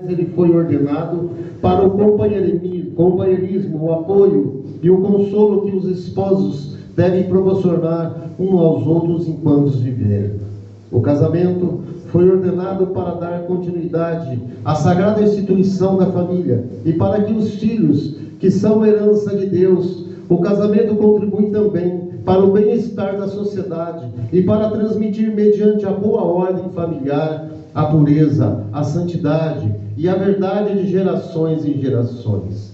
ele foi ordenado para o companheirismo, o apoio e o consolo que os esposos devem proporcionar uns aos outros enquanto viverem. O casamento foi ordenado para dar continuidade à sagrada instituição da família e para que os filhos, que são herança de Deus, o casamento contribui também para o bem-estar da sociedade e para transmitir, mediante a boa ordem familiar, a pureza, a santidade e a verdade de gerações em gerações.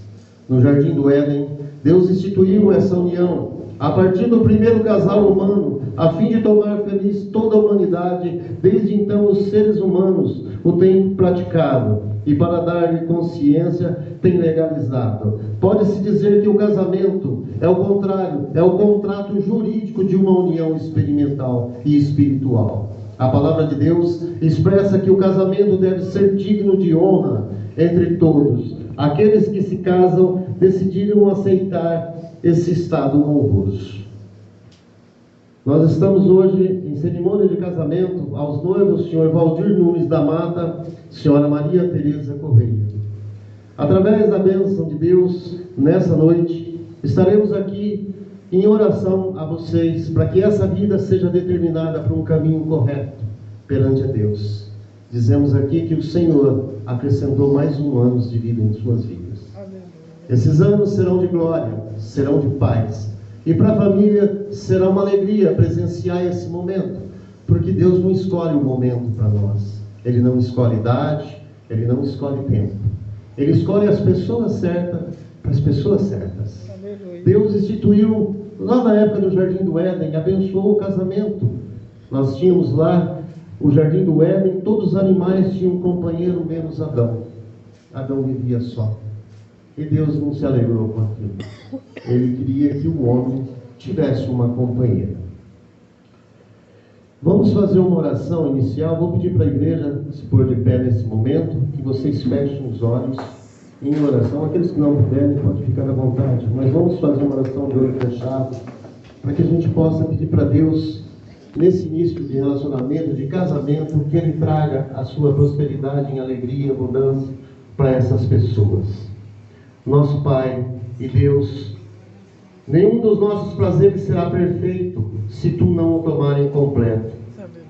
No Jardim do Éden, Deus instituiu essa união a partir do primeiro casal humano, a fim de tornar feliz toda a humanidade. Desde então os seres humanos o têm praticado e, para dar-lhe consciência, têm legalizado. Pode-se dizer que o casamento é o contrário, é o contrato jurídico de uma união experimental e espiritual. A palavra de Deus expressa que o casamento deve ser digno de honra entre todos. Aqueles que se casam decidiram aceitar esse estado honroso. Nós estamos hoje em cerimônia de casamento aos noivos, senhor Valdir Nunes da Mata, senhora Maria Tereza Correia. Através da bênção de Deus, nessa noite, estaremos aqui em oração a vocês, para que essa vida seja determinada por um caminho correto perante a Deus. Dizemos aqui que o Senhor acrescentou mais anos de vida em suas vidas. Amém. Esses anos serão de glória, serão de paz. E para a família será uma alegria presenciar esse momento, porque Deus não escolhe o momento para nós. Ele não escolhe idade, Ele não escolhe tempo. Ele escolhe as pessoas certas para as pessoas certas. Aleluia. Deus instituiu, lá na época do Jardim do Éden, abençoou o casamento. Nós tínhamos lá o Jardim do Éden, todos os animais tinham um companheiro menos Adão. Adão vivia só. E Deus não se alegrou com aquilo. Ele queria que o homem tivesse uma companheira. Vamos fazer uma oração inicial. Vou pedir para a igreja se pôr de pé nesse momento, que vocês fechem os olhos em oração. Aqueles que não puderem, podem ficar à vontade. Mas vamos fazer uma oração de olho fechado, para que a gente possa pedir para Deus, nesse início de relacionamento, de casamento, que Ele traga a sua prosperidade em alegria e abundância para essas pessoas. Nosso Pai e Deus, nenhum dos nossos prazeres será perfeito se Tu não o tomares completo.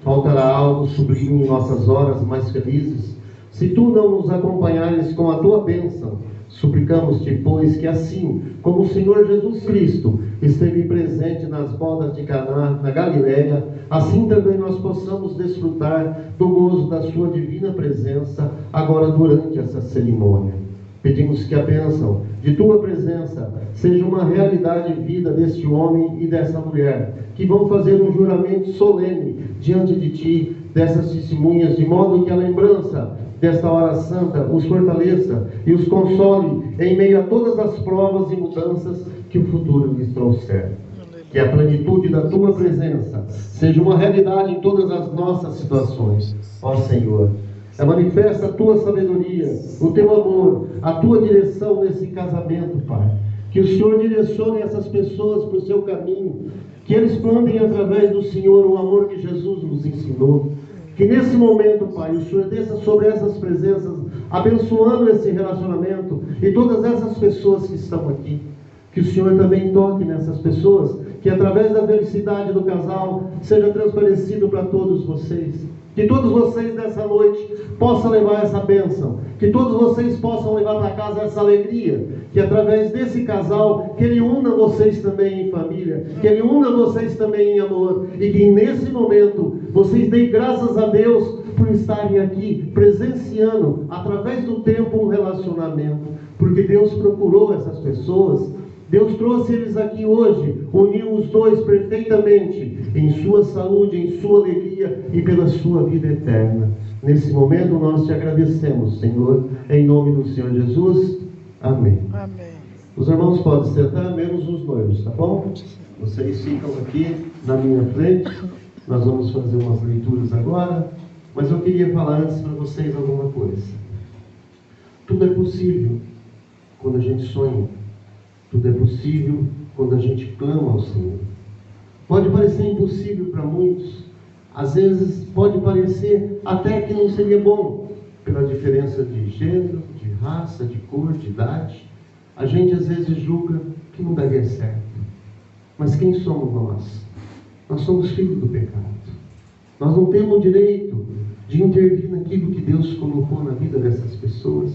Faltará algo sublime em nossas horas mais felizes se Tu não nos acompanhares com a Tua bênção. Suplicamos-te, pois, que assim como o Senhor Jesus Cristo esteve presente nas bodas de Caná, na Galileia, assim também nós possamos desfrutar do gozo da Sua divina presença agora durante essa cerimônia. Pedimos que a bênção de Tua presença seja uma realidade em vida deste homem e dessa mulher, que vão fazer um juramento solene diante de Ti, dessas testemunhas, de modo que a lembrança desta hora santa os fortaleça e os console em meio a todas as provas e mudanças que o futuro lhes trouxer. Que a plenitude da Tua presença seja uma realidade em todas as nossas situações. Ó Senhor, manifesta a Tua sabedoria, o Teu amor, a Tua direção nesse casamento, Pai. Que o Senhor direcione essas pessoas para o Seu caminho, que eles plantem através do Senhor o amor que Jesus nos ensinou. Que nesse momento, Pai, o Senhor desça sobre essas presenças, abençoando esse relacionamento e todas essas pessoas que estão aqui. Que o Senhor também toque nessas pessoas, que através da felicidade do casal seja transparecido para todos vocês. Que todos vocês nessa noite possam levar essa bênção. Que todos vocês possam levar para casa essa alegria. Que através desse casal, que Ele una vocês também em família. Que Ele una vocês também em amor. E que nesse momento, vocês deem graças a Deus por estarem aqui, presenciando, através do tempo, um relacionamento. Porque Deus procurou essas pessoas. Deus trouxe eles aqui hoje, uniu os dois perfeitamente, em sua saúde, em sua alegria e pela sua vida eterna. Nesse momento nós te agradecemos, Senhor, em nome do Senhor Jesus. Amém. Amém. Os irmãos podem sentar, menos os noivos, tá bom? Vocês ficam aqui na minha frente. Nós vamos fazer umas leituras agora, mas eu queria falar antes para vocês alguma coisa. Tudo é possível quando a gente sonha. Tudo é possível quando a gente clama ao Senhor. Pode parecer impossível para muitos. Às vezes pode parecer até que não seria bom. pela diferença de gênero, de raça, de cor, de idade, a gente às vezes julga que não daria certo. Mas quem somos nós? Nós somos filhos do pecado. Nós não temos o direito de intervir naquilo que Deus colocou na vida dessas pessoas.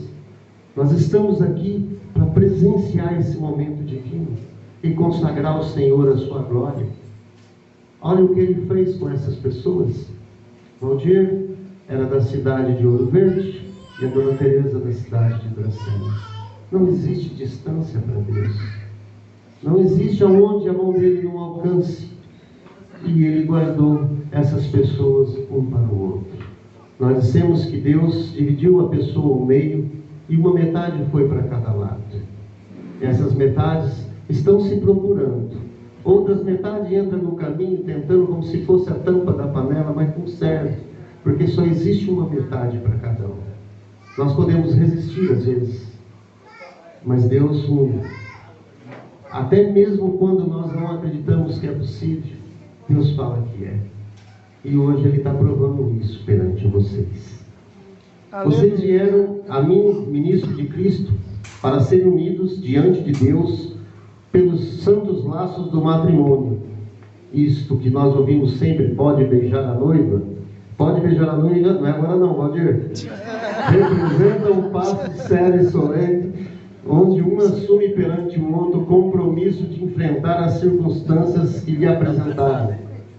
Nós estamos aqui para presenciar esse momento divino e consagrar ao Senhor a sua glória. Olha o que Ele fez com essas pessoas. Valdir era da cidade de Ouro Verde e a Dona Teresa da cidade de Dracena. Não existe distância para Deus. Não existe aonde a mão dele não alcance. E Ele guardou essas pessoas um para o outro. Nós dissemos que Deus dividiu a pessoa ao meio e uma metade foi para cada lado. Essas metades estão se procurando. Outras metades entram no caminho tentando como se fosse a tampa da panela, mas não serve, porque só existe uma metade para cada um. Nós podemos resistir às vezes, mas Deus une. Até mesmo quando nós não acreditamos que é possível, Deus fala que é. E hoje Ele está provando isso perante vocês. Vocês vieram a mim, ministro de Cristo, para serem unidos diante de Deus pelos santos laços do matrimônio. Isto que nós ouvimos sempre, pode beijar a noiva. Pode beijar a noiva, não é agora não, Valdir. Representa um passo sério e solene, onde um assume perante o outro o compromisso de enfrentar as circunstâncias que lhe apresentaram,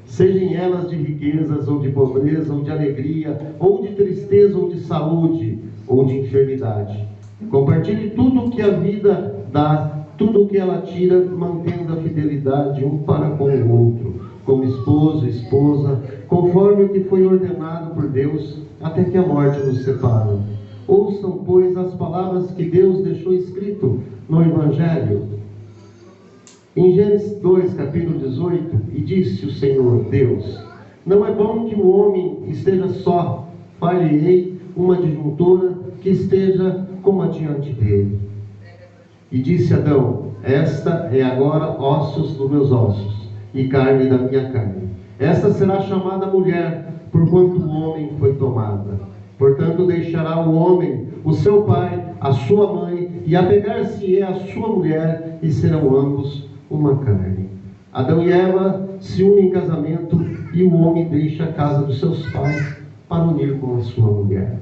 sejam elas de riquezas, ou de pobreza, ou de alegria, ou de tristeza, ou de saúde, ou de enfermidade. Compartilhe tudo o que a vida dá, tudo o que ela tira, mantendo a fidelidade um para com o outro, como esposo e esposa, conforme o que foi ordenado por Deus, até que a morte nos separe. Ouçam, pois, as palavras que Deus deixou escrito no Evangelho. Em Gênesis 2, capítulo 18, e disse o Senhor Deus: não é bom que o homem esteja só, far-lhe-ei uma adjuntora que esteja como adiante dele. E disse Adão: esta é agora ossos dos meus ossos e carne da minha carne. Esta será chamada mulher, porquanto o homem foi tomada. Portanto, deixará o homem o seu pai, a sua mãe, e apegar-se-é a sua mulher, e serão ambos uma carne. Adão e Eva se unem em casamento, e o homem deixa a casa dos seus pais para unir com a sua mulher.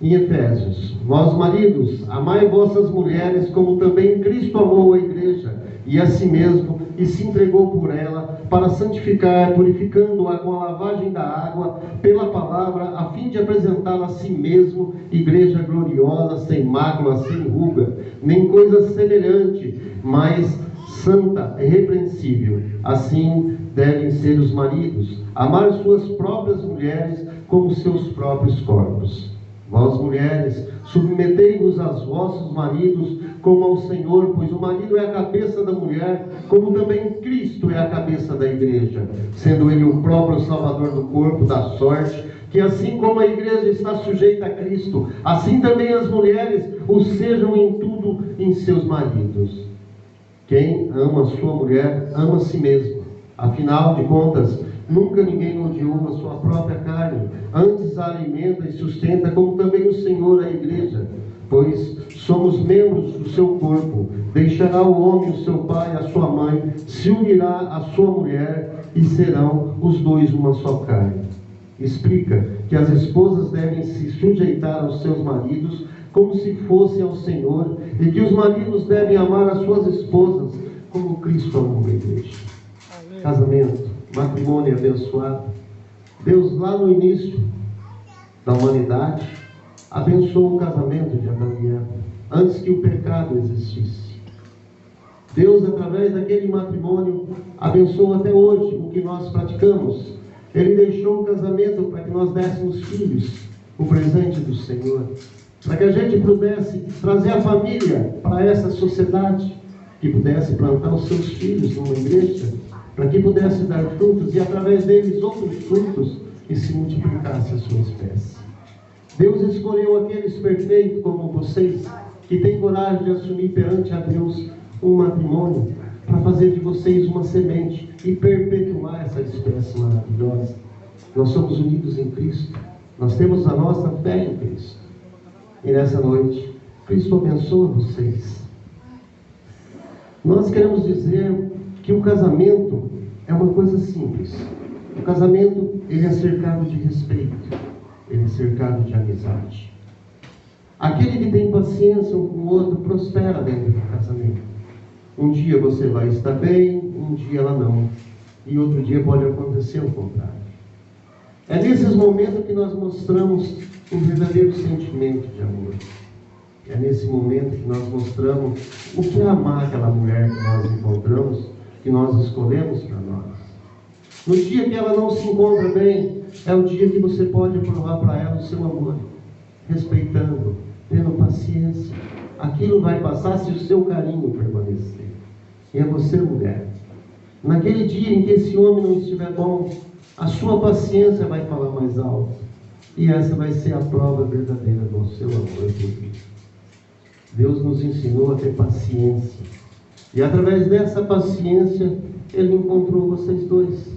Em Efésios: vós maridos, amai vossas mulheres, como também Cristo amou a igreja, e a si mesmo, e se entregou por ela, para santificar, purificando-a com a lavagem da água, pela palavra, a fim de apresentá-la a si mesmo, igreja gloriosa, sem mácula, sem ruga, nem coisa semelhante, mas santa e irrepreensível. Assim devem ser os maridos, amar suas próprias mulheres como seus próprios corpos. Vós, mulheres, submetei-vos aos vossos maridos como ao Senhor, pois o marido é a cabeça da mulher, como também Cristo é a cabeça da igreja, sendo Ele o próprio Salvador do corpo, da sorte que assim como a igreja está sujeita a Cristo, assim também as mulheres o sejam em tudo em seus maridos. Quem ama a sua mulher, ama a si mesmo. Afinal de contas, nunca ninguém odiou a sua própria carne, antes a alimenta e sustenta, como também o Senhor a igreja, pois somos membros do seu corpo. Deixará o homem o seu pai e a sua mãe, se unirá à sua mulher, e serão os dois uma só carne. Explica que as esposas devem se sujeitar aos seus maridos como se fossem ao Senhor, e que os maridos devem amar as suas esposas como Cristo amou a igreja. Amém. Casamento, matrimônio abençoado. Deus, lá no início da humanidade, abençoou o casamento de Adão e Eva, antes que o pecado existisse. Deus, através daquele matrimônio, abençoa até hoje o que nós praticamos. Ele deixou o casamento para que nós dessemos filhos, o presente do Senhor, para que a gente pudesse trazer a família para essa sociedade, que pudesse plantar os seus filhos numa igreja, para que pudesse dar frutos e através deles outros frutos, e se multiplicasse a sua espécie. Deus escolheu aqueles perfeitos como vocês, que têm coragem de assumir perante a Deus um matrimônio, para fazer de vocês uma semente e perpetuar essa espécie maravilhosa. Nós somos unidos em Cristo, Nós temos a nossa fé em Cristo. E nessa noite, Cristo abençoa vocês. Nós queremos dizer que o casamento é uma coisa simples. O casamento, ele é cercado de respeito. Ele é cercado de amizade. Aquele que tem paciência um com o outro prospera dentro do casamento. Um dia você vai estar bem, um dia ela não. E outro dia pode acontecer o contrário. É nesses momentos que nós mostramos um verdadeiro sentimento de amor. É nesse momento que nós mostramos o que é amar aquela mulher que nós encontramos, que nós escolhemos para nós. No dia que ela não se encontra bem, é o dia que você pode provar para ela o seu amor, respeitando, tendo paciência. Aquilo vai passar se o seu carinho permanecer. E é você, mulher. Naquele dia em que esse homem não estiver bom, a sua paciência vai falar mais alto. E essa vai ser a prova verdadeira do seu amor por Cristo. Deus nos ensinou a ter paciência. E através dessa paciência, Ele encontrou vocês dois.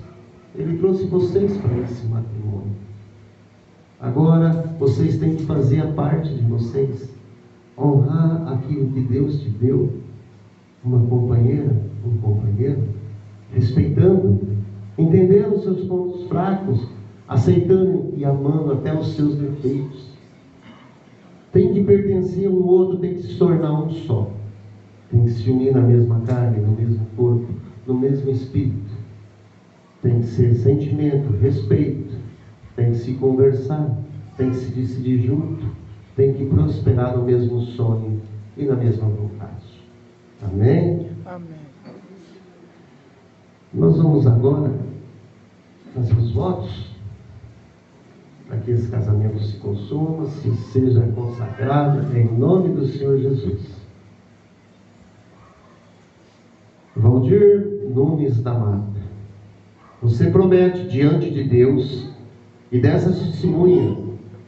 Ele trouxe vocês para esse matrimônio. Agora, vocês têm que fazer a parte de vocês. Honrar aquilo que Deus te deu. Uma companheira, um companheiro. Respeitando, entendendo os seus pontos fracos, aceitando e amando até os seus defeitos. Tem que pertencer um ao outro, tem que se tornar um só. Tem que se unir na mesma carne, no mesmo corpo, no mesmo espírito. Tem que ser sentimento, respeito. Tem que se conversar, tem que se decidir junto. Tem que prosperar no mesmo sonho e na mesma vontade. Amém? Amém. Nós vamos agora fazer os votos para que esse casamento se consuma, se seja consagrado em nome do Senhor Jesus. Valdir Nunes da Mata, você promete diante de Deus e dessa testemunha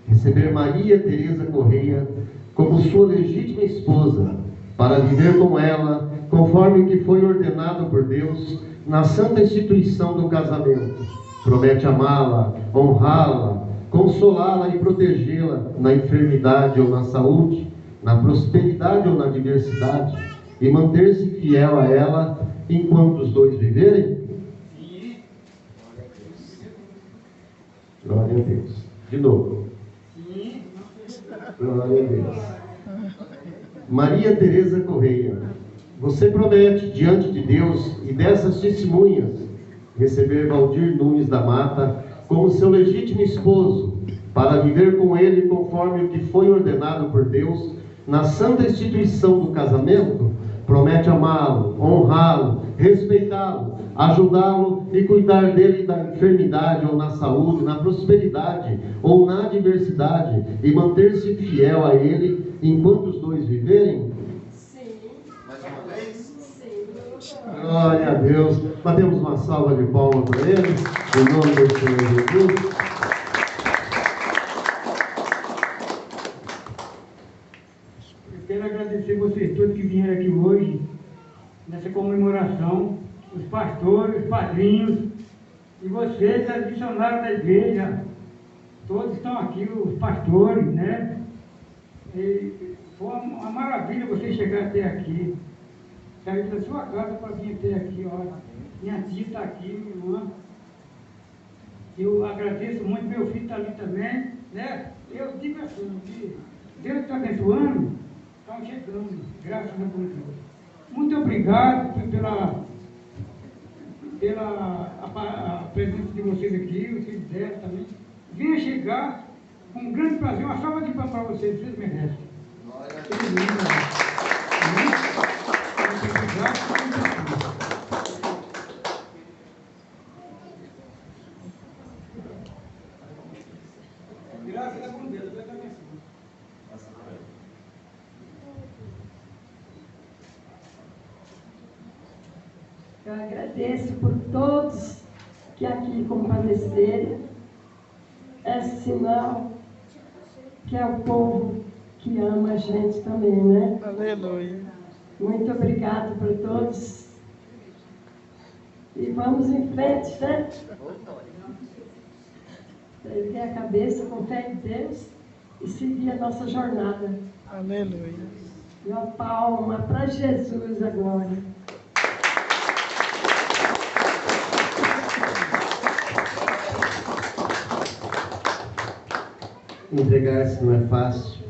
receber Maria Tereza Correia como sua legítima esposa, para viver com ela conforme o que foi ordenado por Deus na santa instituição do casamento. Promete amá-la, honrá-la, consolá-la e protegê-la na enfermidade ou na saúde, na prosperidade ou na adversidade, e manter-se fiel a ela enquanto os dois viverem? Sim. Glória a Deus. De novo. Sim. Glória a Deus. Maria Tereza Correia, você promete diante de Deus e dessas testemunhas receber Valdir Nunes da Mata como seu legítimo esposo, para viver com ele conforme o que foi ordenado por Deus na santa instituição do casamento? Promete amá-lo, honrá-lo, respeitá-lo, ajudá-lo e cuidar dele na enfermidade ou na saúde, na prosperidade ou na adversidade, e manter-se fiel a ele enquanto os dois viverem? Sim. Mais uma vez? Sim. Glória a Deus. Batemos uma salva de palmas para ele, em nome do Senhor Jesus. Eu quero agradecer vocês todos que vieram aqui hoje, nessa comemoração, os pastores, os padrinhos, e vocês, as missionárias da igreja, todos estão aqui, os pastores, né? E foi uma maravilha vocês chegarem até aqui. Saí da sua casa para vir até aqui, ó. Minha tia está aqui, minha irmã. Eu agradeço muito, meu filho está ali também, né? Eu digo assim, que Deus está abençoando, estão chegando, graças a Deus. Muito obrigado pela presença de vocês aqui, os filhos dela também. Venha chegar com um grande prazer, uma salva de palmas para vocês, vocês merecem. Graças a Deus, Deus abençoe. Eu agradeço por todos que aqui compareceram. É sinal que é o povo que ama a gente também, né? Aleluia. Muito obrigado por todos. E vamos em frente, né? erguer a cabeça com fé em Deus e seguir a nossa jornada. Aleluia. E uma palma para Jesus agora. Entregar-se não é fácil.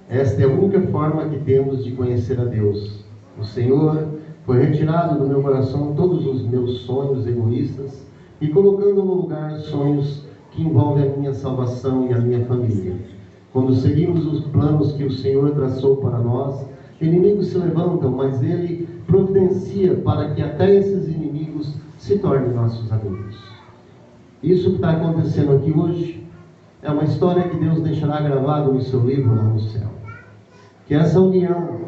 Esta é a única forma que temos de conhecer a Deus. O Senhor foi retirado do meu coração todos os meus sonhos egoístas e colocando no lugar sonhos que envolvem a minha salvação e a minha família. Quando seguimos os planos que o Senhor traçou para nós, inimigos se levantam, mas Ele providencia para que até esses inimigos se tornem nossos amigos. Isso que está acontecendo aqui hoje é uma história que Deus deixará gravado no seu livro lá no céu. Que essa união,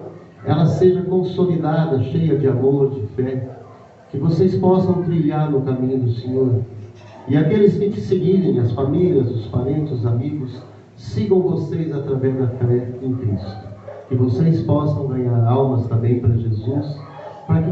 ela seja consolidada, cheia de amor, de fé, que vocês possam trilhar no caminho do Senhor. E aqueles que te seguirem, as famílias, os parentes, os amigos, sigam vocês através da fé em Cristo. Que vocês possam ganhar almas também para Jesus, para que